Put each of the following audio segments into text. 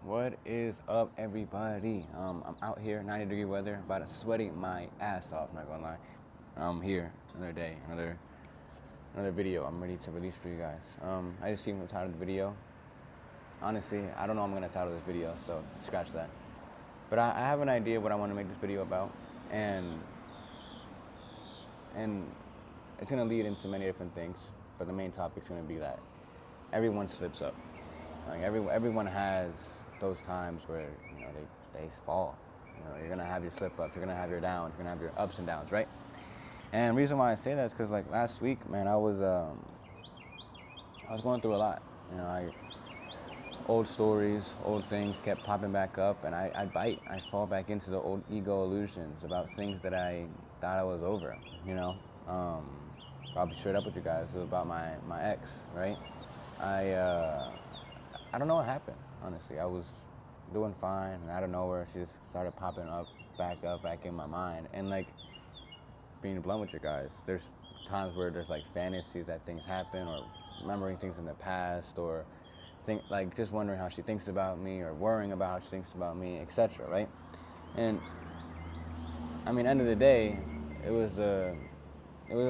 What is up, everybody? I'm out here, 90-degree weather, about to sweating my ass off. Not gonna lie. I'm here, another day, another video. I'm ready to release for you guys. I just seen the title of the video. Honestly, I don't know what I'm gonna title this video, so scratch that. But I have an idea what I want to make this video about, and it's gonna lead into many different things. But the main topic's gonna be that everyone slips up. Like everyone has those times where they fall. You're gonna have your slip ups, you're gonna have your downs, you're gonna have your ups and downs, right? And the reason why I say that is because like last week, man, I was going through a lot. Old stories, old things kept popping back up, and I fall back into the old ego illusions about things that I thought I was over. I'll be straight up with you guys. It was about my ex, right? I don't know what happened, honestly. I was doing fine, and out of nowhere, she just started popping back in my mind. And like, being blunt with you guys, there's times where there's like fantasies that things happen, or remembering things in the past, or just wondering how she thinks about me, or worrying about how she thinks about me, etc. Right? And I mean, end of the day, it was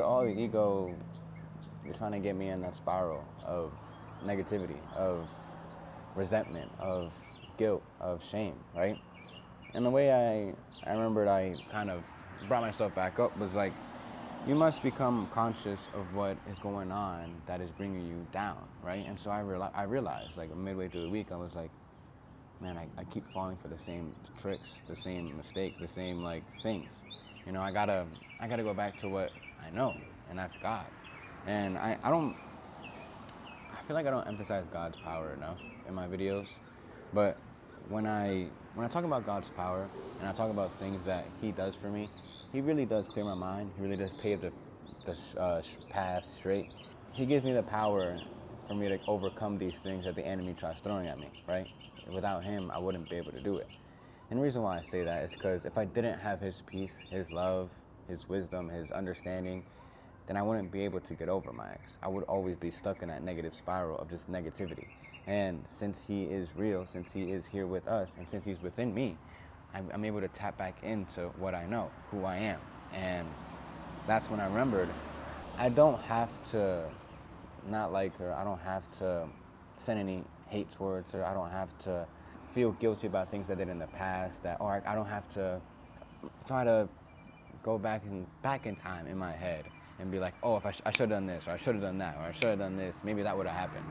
all the ego just trying to get me in that spiral of negativity, of resentment, of guilt, of shame, right? And the way I remembered I kind of brought myself back up was like, you must become conscious of what is going on that is bringing you down, right? And so I realized, like midway through the week, I was like, man, I keep falling for the same tricks, the same mistakes, the same like things. I gotta go back to what I know, and that's God. And I feel like I don't emphasize God's power enough in my videos, but when I talk about God's power and I talk about things that He does for me, He really does clear my mind. He really does pave the path straight. He gives me the power for me to overcome these things that the enemy tries throwing at me, right? Without Him, I wouldn't be able to do it. And the reason why I say that is because if I didn't have His peace, His love, His wisdom, His understanding, then I wouldn't be able to get over my ex. I would always be stuck in that negative spiral of just negativity. And since He is real, since He is here with us, and since He's within me, I'm able to tap back into what I know, who I am. And that's when I remembered, I don't have to not like her. I don't have to send any hate towards her. I don't have to feel guilty about things I did in the past. Or I don't have to try to go back in time in my head and be like, oh, if I should have done this, or I should have done that, or I should have done this, maybe that would have happened.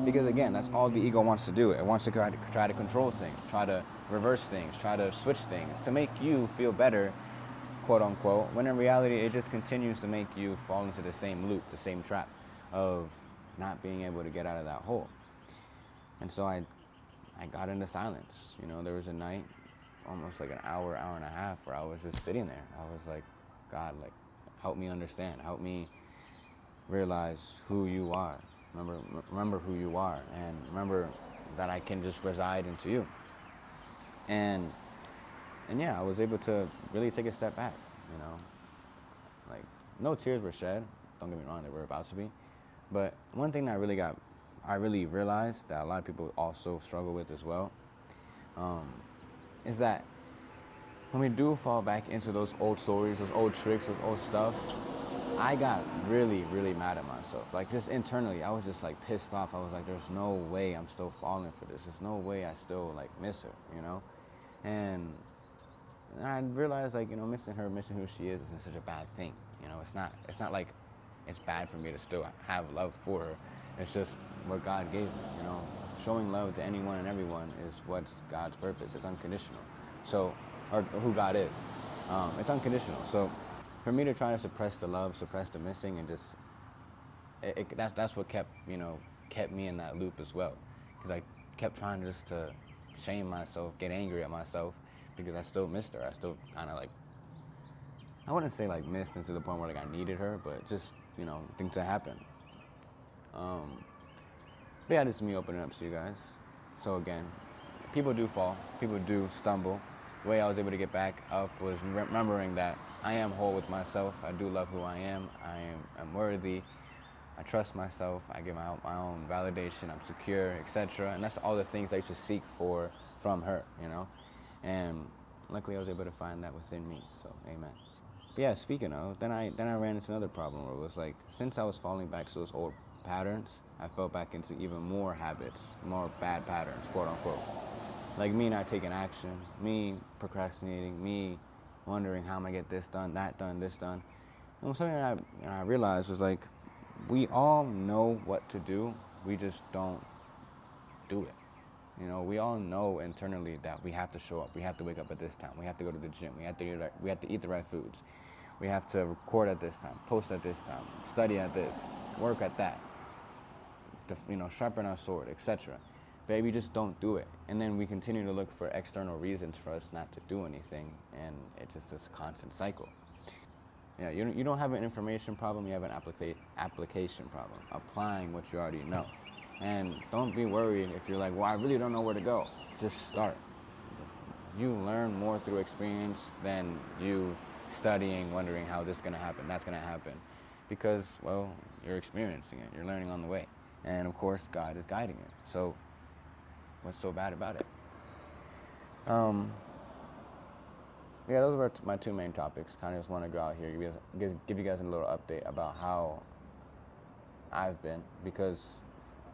Because again, that's all the ego wants to do. It wants to try to control things, try to reverse things, try to switch things, to make you feel better, quote unquote, when in reality it just continues to make you fall into the same loop, the same trap of not being able to get out of that hole. And so I got into silence. There was a night, almost like an hour and a half, where I was just sitting there. I was like, God, like, help me understand. Help me realize who You are. Remember who You are, and remember that I can just reside into You. And yeah, I was able to really take a step back. Like, no tears were shed. Don't get me wrong, they were about to be. But one thing that I really realized that a lot of people also struggle with as well, is that when we do fall back into those old stories, those old tricks, those old stuff, I got really, really mad at myself. Like, just internally, I was just like pissed off. I was like, there's no way I'm still falling for this. There's no way I still like miss her, And I realized, like, missing her, missing who she is isn't such a bad thing. It's not like it's bad for me to still have love for her. It's just what God gave me, Showing love to anyone and everyone is what's God's purpose. It's unconditional. So, or who God is. It's unconditional. So, for me to try to suppress the love, suppress the missing, and just, that's what kept me in that loop as well. Because I kept trying just to shame myself, get angry at myself, because I still missed her. I still kind of like, I wouldn't say like missed into the point where like I needed her, but just, things that happen. But yeah, this is me opening up to you guys. So again, people do fall, people do stumble. The way I was able to get back up was remembering that I am whole with myself. I do love who I am. I'm worthy. I trust myself. I get my own validation. I'm secure, etc. And that's all the things I used to seek for from her, you know. And luckily, I was able to find that within me. So, amen. But yeah, speaking of, then I ran into another problem where it was like, since I was falling back to those old patterns, I fell back into even more habits, more bad patterns, quote unquote. Like me not taking action, me procrastinating, me wondering how am I get this done, that done, this done. And something that I realized was like, we all know what to do, we just don't do it. You know, we all know internally that we have to show up. We have to wake up at this time. We have to go to the gym. We have to eat the right foods. We have to record at this time, post at this time, study at this, work at that. Sharpen our sword, etc. But we just don't do it. And then we continue to look for external reasons for us not to do anything, and it's just this constant cycle. Yeah, you don't have an information problem, you have an application problem, applying what you already know. And don't be worried if you're like, well, I really don't know where to go. Just start. You learn more through experience than you studying, wondering how this is going to happen, that's going to happen. Because, well, you're experiencing it. You're learning on the way. And, of course, God is guiding you. So what's so bad about it? Yeah, those were my two main topics. Kind of just want to go out here, give you guys a little update about how I've been. Because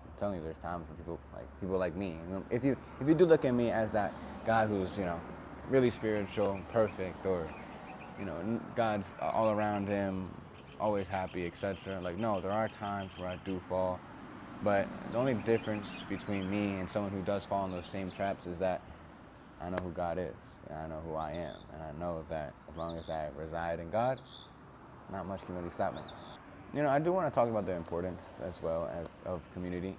I'm telling you, there's times for people like me. You know, if you do look at me as that guy who's, really spiritual, perfect, or, God's all around him, always happy, etc. Like, no, there are times where I do fall. But the only difference between me and someone who does fall in those same traps is that I know who God is, and I know who I am, and I know that as long as I reside in God, not much can really stop me. I do want to talk about the importance as well as of community.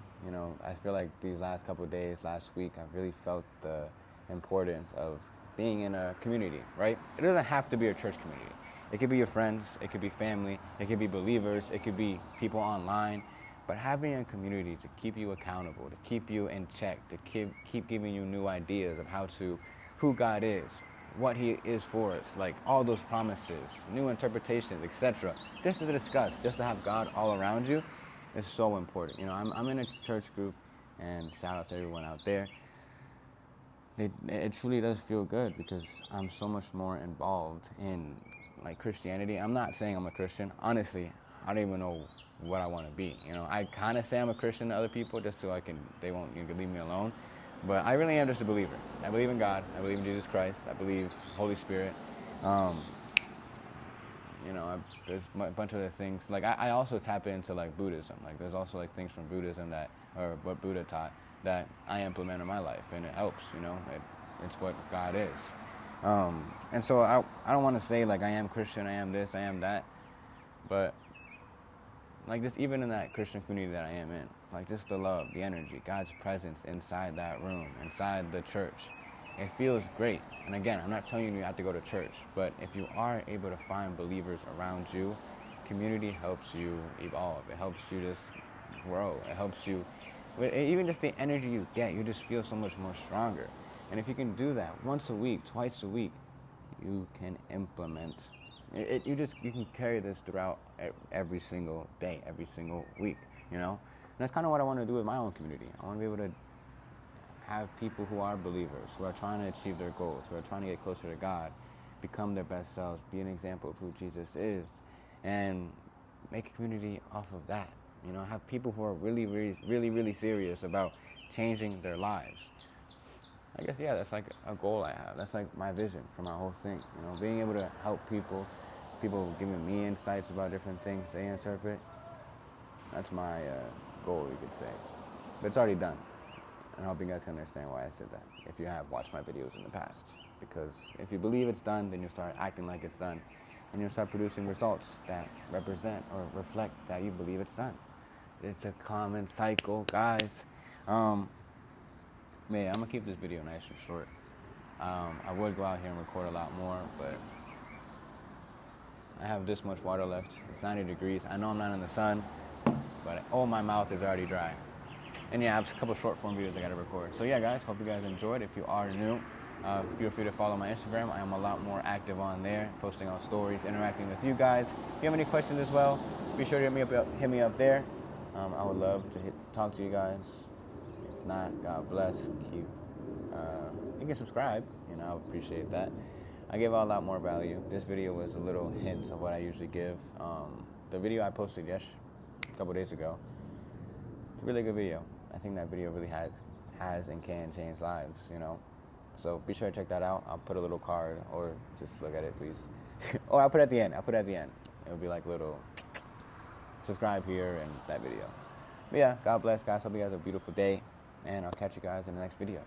I feel like these last couple of days, last week, I've really felt the importance of being in a community, right? It doesn't have to be a church community. It could be your friends, it could be family, it could be believers, it could be people online. But having a community to keep you accountable, to keep you in check, to keep giving you new ideas of who God is, what He is for us, like all those promises, new interpretations, etc. Just to discuss, just to have God all around you is so important. I'm in a church group, and shout out to everyone out there. It truly does feel good because I'm so much more involved in Christianity. I'm not saying I'm a Christian. Honestly, I don't even know what I want to be. I kind of say I'm a Christian to other people just so they won't leave me alone. But I really am just a believer. I believe in God. I believe in Jesus Christ. I believe Holy Spirit. There's a bunch of other things. I also tap into Buddhism. There's also things from Buddhism or what Buddha taught that I implement in my life, and it helps. It's what God is. And so I don't want to say I am Christian, I am this, I am that, but just even in that Christian community that I am in, just the love, the energy, God's presence inside that room, inside the church, it feels great. And again, I'm not telling you have to go to church, but if you are able to find believers around you, community helps you evolve. It helps you just grow. It helps you, even just the energy you get, you just feel so much more stronger. And if you can do that once a week, twice a week, you can implement you can carry this throughout every single day, every single week, And that's kind of what I want to do with my own community. I want to be able to have people who are believers, who are trying to achieve their goals, who are trying to get closer to God, become their best selves, be an example of who Jesus is, and make a community off of that. Have people who are really, really, really, really serious about changing their lives. I guess, yeah, that's a goal I have. That's my vision for my whole thing. Being able to help people giving me insights about different things they interpret. That's my goal, you could say. But it's already done. And I hope you guys can understand why I said that, if you have watched my videos in the past. Because if you believe it's done, then you'll start acting like it's done. And you'll start producing results that represent or reflect that you believe it's done. It's a common cycle, guys. I'm going to keep this video nice and short. I would go out here and record a lot more, but I have this much water left. It's 90 degrees. I know I'm not in the sun, but my mouth is already dry. And yeah, I have a couple short form videos I gotta record. So yeah, guys, hope you guys enjoyed. If you are new, feel free to follow my Instagram. I am a lot more active on there, posting on stories, interacting with you guys. If you have any questions as well, be sure to hit me up there. I would love to talk to you guys. If not, God bless. Keep. You can subscribe. I would appreciate that. I give out a lot more value. This video was a little hint of what I usually give. The video I posted a couple days ago, it's a really good video. I think that video really has and can change lives. So be sure to check that out. I'll put a little card, or just look at it, please. Or I'll put it at the end. It'll be like little subscribe here and that video. But yeah, God bless, guys. Hope you guys have a beautiful day, and I'll catch you guys in the next video.